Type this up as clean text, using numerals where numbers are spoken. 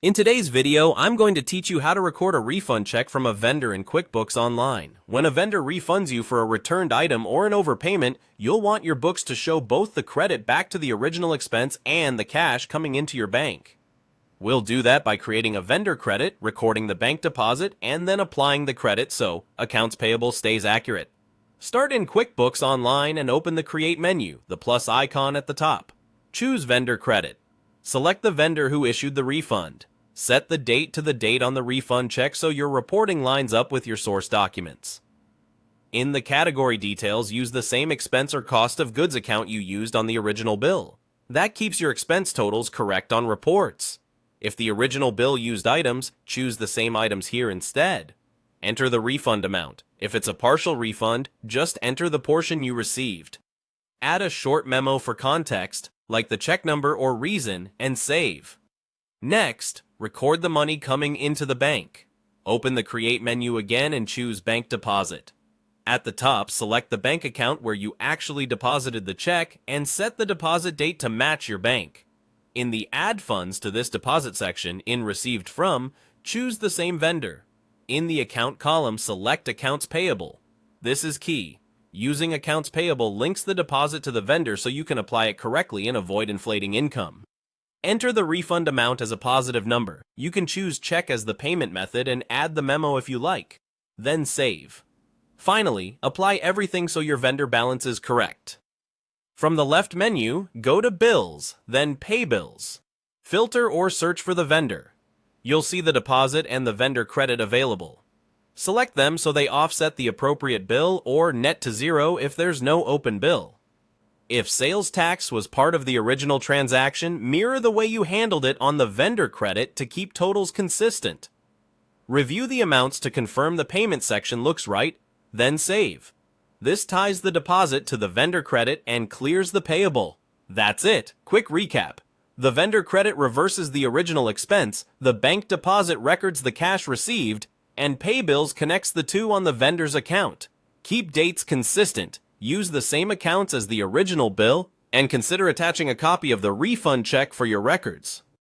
In today's video, I'm going to teach you how to record a refund check from a vendor in QuickBooks Online. When a vendor refunds you for a returned item or an overpayment, you'll want your books to show both the credit back to the original expense and the cash coming into your bank. We'll do that by creating a vendor credit, recording the bank deposit, and then applying the credit so accounts payable stays accurate. Start in QuickBooks Online and open the Create menu, the plus icon at the top. Choose Vendor Credit. Select the vendor who issued the refund. Set the date to the date on the refund check so your reporting lines up with your source documents. In the category details, use the same expense or cost of goods account you used on the original bill. That keeps your expense totals correct on reports. If the original bill used items, choose the same items here instead. Enter the refund amount. If it's a partial refund, just enter the portion you received. Add a short memo for context, like the check number or reason, and save. Next, record the money coming into the bank. Open the Create menu again and choose Bank Deposit. At the top, select the bank account where you actually deposited the check and set the deposit date to match your bank. In the Add Funds to this deposit section, in Received From, choose the same vendor. In the Account column, select Accounts Payable. This is key. Using Accounts Payable links the deposit to the vendor so you can apply it correctly and avoid inflating income. Enter the refund amount as a positive number. You can choose check as the payment method and add the memo if you like. Then save. Finally, apply everything so your vendor balance is correct. From the left menu, go to Bills, then Pay Bills. Filter or search for the vendor. You'll see the deposit and the vendor credit available. Select them so they offset the appropriate bill or net to zero if there's no open bill. If sales tax was part of the original transaction, mirror the way you handled it on the vendor credit to keep totals consistent. Review the amounts to confirm the payment section looks right, then save. This ties the deposit to the vendor credit and clears the payable. That's it. Quick recap. The vendor credit reverses the original expense, the bank deposit records the cash received, and pay bills connects the two on the vendor's account. Keep dates consistent. Use the same accounts as the original bill, and consider attaching a copy of the refund check for your records.